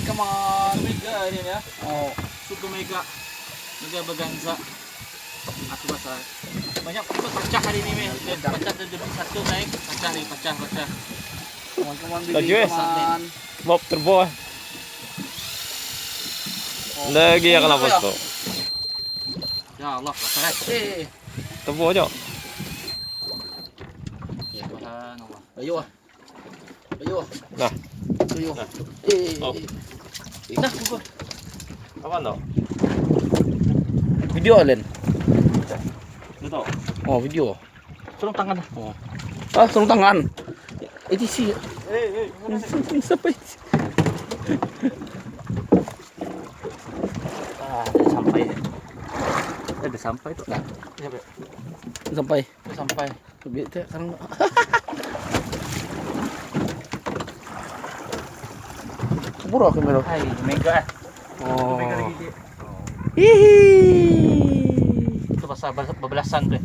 come on. Mega ini ya. Oh, Super mega. Mega Baganza. Aku rasa banyak pecah hari ini meh. Pecah dari satu naik, pecah nih, pecah. come on, Lagi, baby, eh. come on. Bob turbo. Lagi ya kalau bos tuh. Ya Allah, pasaran. Turbo aja. Ya Tuhan Allah. Ayo ah. Ayo. Nah. Ayo. Nah. Oh. Dah, buka. Apa tuh? Video Alen. Itu. Oh, video. Tolong tangan. Oh. Ah, sarung tangan. ETC. Siapa itu? Udah sampai. Udah sampai tuh. Nah. Sampai. Sampai. Udah sampai. Biar sekarang. Buruk kamera. Hai, mega. Oh. Mega lagi dia. Hihi. Itu pasal babelasan tuh.